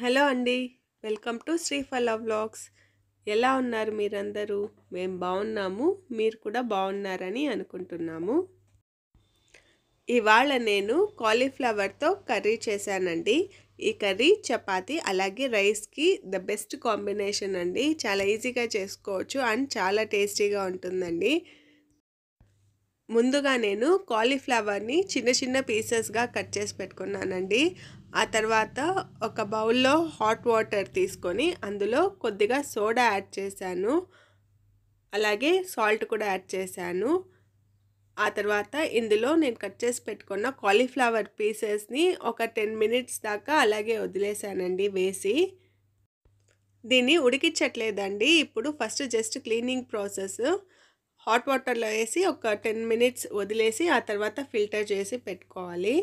Hello అండి. Welcome to Sriphala vlogs. ఎలా ఉన్నారు మీరందరూ? మేము బాగున్నాము. మీరు కూడా బాగున్నారని అనుకుంటున్నాము. ఇవాళ నేను కాలీఫ్లవర్తో కర్రీ చేశానండి. ఈ కర్రీ చపాతీ అలాగే రైస్కి ద బెస్ట్ కాంబినేషన్ అండి. చాలా ఈజీగా చేసుకోవచ్చు అండ్ చాలా టేస్టీగా ఉంటుందండి. ముందుగా నేను కాలీఫ్లవర్ని చిన్న చిన్న పీసెస్గా కట్ చేసి పెట్టుకున్నానండి. ఆ తర్వాత ఒక బౌల్లో హాట్ వాటర్ తీసుకొని అందులో కొద్దిగా సోడా యాడ్ చేశాను, అలాగే సాల్ట్ కూడా యాడ్ చేశాను. ఆ తర్వాత ఇందులో నేను కట్ చేసి పెట్టుకున్న కాలీఫ్లవర్ పీసెస్ని ఒక 10 మినిట్స్ దాకా అలాగే వదిలేసానండి వేసి. దీన్ని ఉడికించట్లేదండి. ఇప్పుడు first just cleaning process. Hot వాటర్లో వేసి ఒక 10 మినిట్స్ వదిలేసి ఆ తర్వాత ఫిల్టర్ చేసి పెట్టుకోవాలి.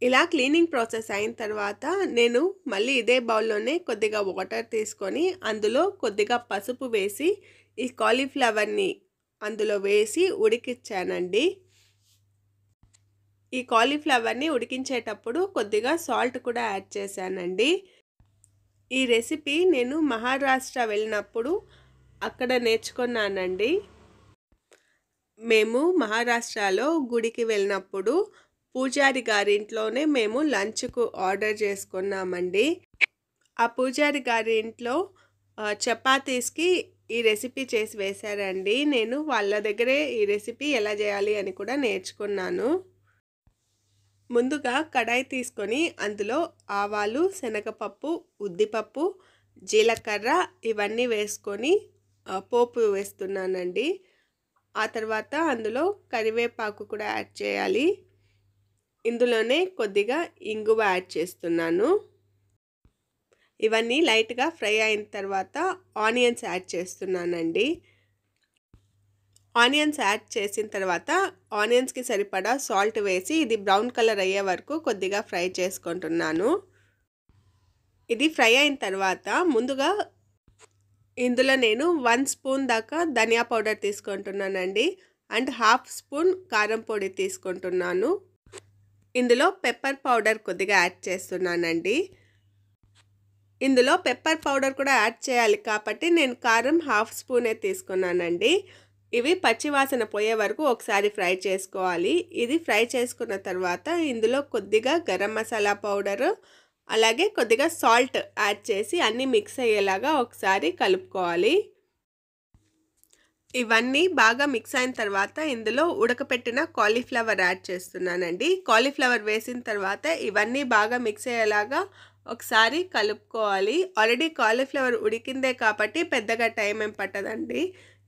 ఇలా క్లీనింగ్ ప్రాసెస్ అయిన తర్వాత నేను మళ్ళీ ఇదే బౌల్లోనే కొద్దిగా వాటర్ తీసుకొని అందులో కొద్దిగా పసుపు వేసి ఈ కాలీఫ్లవర్ని అందులో వేసి ఉడికించానండి. ఈ కాలీఫ్లవర్ని ఉడికించేటప్పుడు కొద్దిగా సాల్ట్ కూడా యాడ్ చేశానండి. ఈ రెసిపీ నేను మహారాష్ట్ర వెళ్ళినప్పుడు అక్కడ నేర్చుకున్నానండి. మేము మహారాష్ట్రలో గుడికి వెళ్ళినప్పుడు పూజారి గారి ఇంట్లోనే మేము లంచ్కు ఆర్డర్ చేసుకున్నామండి. ఆ పూజారి గారి ఇంట్లో చపాతీస్కి ఈ రెసిపీ చేసి వేశారండి. నేను వాళ్ళ దగ్గరే ఈ రెసిపీ ఎలా చేయాలి అని కూడా నేర్చుకున్నాను. ముందుగా కడాయి తీసుకొని అందులో ఆవాలు, శనగపప్పు, ఉద్దిపప్పు, జీలకర్ర ఇవన్నీ వేసుకొని పోపు వేస్తున్నానండి. ఆ తర్వాత అందులో కరివేపాకు కూడా యాడ్ చేయాలి. ఇందులోనే కొద్దిగా ఇంగువ యాడ్ చేస్తున్నాను. ఇవన్నీ లైట్గా ఫ్రై అయిన తర్వాత ఆనియన్స్ యాడ్ చేస్తున్నానండి. ఆనియన్స్ యాడ్ చేసిన తర్వాత ఆనియన్స్కి సరిపడా సాల్ట్ వేసి ఇది బ్రౌన్ కలర్ అయ్యే వరకు కొద్దిగా ఫ్రై చేసుకుంటున్నాను. ఇది ఫ్రై అయిన తర్వాత ముందుగా ఇందులో నేను 1 స్పూన్ దాకా ధనియా పౌడర్ తీసుకుంటున్నానండి అండ్ 1/2 స్పూన్ కారం పొడి తీసుకుంటున్నాను. ఇందులో పెప్పర్ పౌడర్ కొద్దిగా యాడ్ చేస్తున్నానండి. ఇందులో పెప్పర్ పౌడర్ కూడా యాడ్ చేయాలి కాబట్టి నేను కారం 1/2 స్పూనే తీసుకున్నానండి. ఇవి పచ్చివాసన పోయే వరకు ఒకసారి ఫ్రై చేసుకోవాలి. ఇది ఫ్రై చేసుకున్న తర్వాత ఇందులో కొద్దిగా గరం మసాలా పౌడరు అలాగే కొద్దిగా సాల్ట్ యాడ్ చేసి అన్నీ మిక్స్ అయ్యేలాగా ఒకసారి కలుపుకోవాలి. ఇవన్నీ బాగా మిక్స్ అయిన తర్వాత ఇందులో ఉడకపెట్టిన కాలీఫ్లవర్ యాడ్ చేస్తున్నానండి. కాలీఫ్లవర్ వేసిన తర్వాత ఇవన్నీ బాగా మిక్స్ అయ్యేలాగా ఒకసారి కలుపుకోవాలి. ఆల్రెడీ కాలీఫ్లవర్ ఉడికిందే కాబట్టి పెద్దగా టైం ఏం పట్టదండి.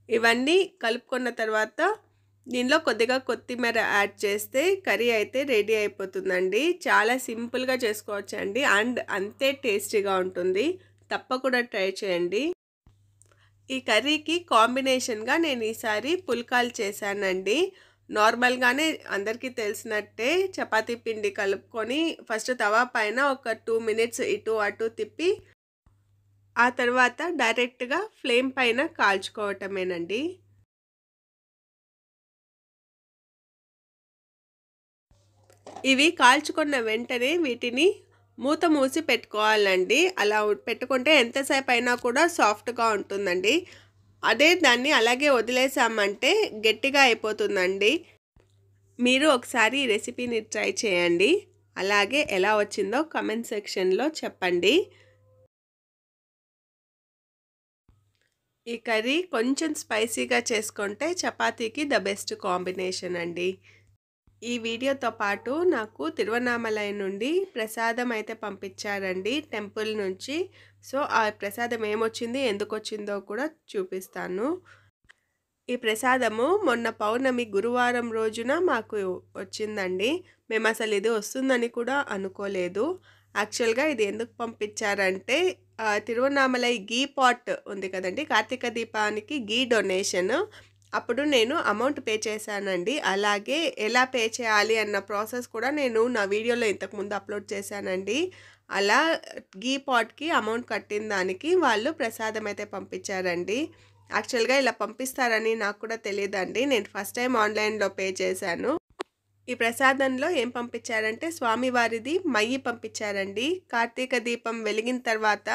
ఇవన్నీ కలుపుకున్న తర్వాత దీనిలో కొద్దిగా కొత్తిమీర యాడ్ చేస్తే కర్రీ అయితే రెడీ అయిపోతుందండి. చాలా సింపుల్గా చేసుకోవచ్చండి అండ్ అంతే టేస్టీగా ఉంటుంది. తప్పకుండా ట్రై చేయండి. ఈ కర్రీకి కాంబినేషన్గా నేను ఈసారి పుల్కాలు చేశానండి. నార్మల్గానే అందరికీ తెలిసినట్టే చపాతీ పిండి కలుపుకొని ఫస్ట్ తవా పైన ఒక 2 మినిట్స్ ఇటు అటు తిప్పి ఆ తర్వాత డైరెక్ట్గా ఫ్లేమ్ పైన కాల్చుకోవటమేనండి. ఇవి కాల్చుకున్న వెంటనే వీటిని మూత మూసి పెట్టుకోవాలండి. అలా పెట్టుకుంటే ఎంతసేపు అయినా కూడా సాఫ్ట్గా ఉంటుందండి. అదే దాన్ని అలాగే వదిలేసామంటే గట్టిగా అయిపోతుందండి. మీరు ఒకసారి ఈ రెసిపీని ట్రై చేయండి. అలాగే ఎలా వచ్చిందో కామెంట్ సెక్షన్లో చెప్పండి. ఈ కర్రీ కొంచెం స్పైసీగా చేసుకుంటే చపాతీకి ద బెస్ట్ కాంబినేషన్ అండి. ఈ వీడియోతో పాటు నాకు తిరువన్నామలై నుండి ప్రసాదం అయితే పంపించారండి టెంపుల్ నుంచి. సో ఆ ప్రసాదం ఏమొచ్చింది ఎందుకు వచ్చిందో కూడా చూపిస్తాను. ఈ ప్రసాదము మొన్న పౌర్ణమి గురువారం రోజున మాకు వచ్చిందండి. మేము అసలు ఇది వస్తుందని కూడా అనుకోలేదు. యాక్చువల్గా ఇది ఎందుకు పంపించారంటే తిరువన్నామలై గీ పాట్ ఉంది కదండి, కార్తీక దీపానికి గీ డొనేషన్. అప్పుడు నేను అమౌంట్ పే చేశానండి. అలాగే ఎలా పే చేయాలి అన్న ప్రాసెస్ కూడా నేను నా వీడియోలో ఇంతకుముందు అప్లోడ్ చేశానండి. అలా గీ పాట్కి అమౌంట్ కట్టిన దానికి వాళ్ళు ప్రసాదం అయితే పంపించారండి. యాక్చువల్గా ఇలా పంపిస్తారని నాకు కూడా తెలియదండి. నేను ఫస్ట్ టైం ఆన్లైన్లో పే చేశాను. ఈ ప్రసాదంలో ఏం పంపించారంటే స్వామివారిది మయ్యి పంపించారండి. కార్తీక దీపం వెలిగిన తర్వాత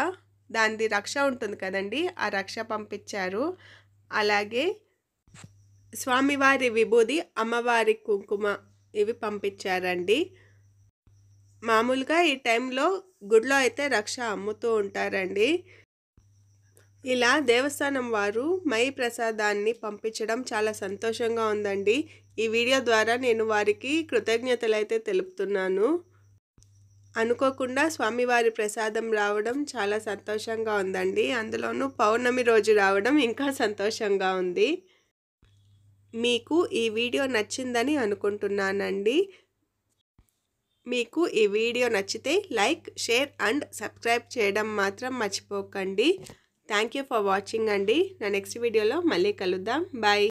దానిది రక్ష ఉంటుంది కదండి, ఆ రక్ష పంపించారు. అలాగే స్వామివారి విభూది, అమ్మవారి కుంకుమ ఇవి పంపించారండి. మామూలుగా ఈ టైంలో గుడిలో అయితే రక్ష అమ్ముతూ ఉంటారండి. ఇలా దేవస్థానం వారు మై ప్రసాదాన్ని పంపించడం చాలా సంతోషంగా ఉందండి. ఈ వీడియో ద్వారా నేను వారికి కృతజ్ఞతలు అయితే తెలుపుతున్నాను. అనుకోకుండా స్వామివారి ప్రసాదం రావడం చాలా సంతోషంగా ఉందండి. అందులోనూ పౌర్ణమి రోజు రావడం ఇంకా సంతోషంగా ఉంది. మీకు ఈ వీడియో నచ్చిందని అనుకుంటున్నానండి. మీకు ఈ వీడియో నచ్చితే లైక్, షేర్ అండ్ సబ్స్క్రైబ్ చేయడం మాత్రం మర్చిపోకండి. థ్యాంక్ యూ ఫర్ వాచింగ్ అండి. నా నెక్స్ట్ వీడియోలో మళ్ళీ కలుద్దాం. బాయ్.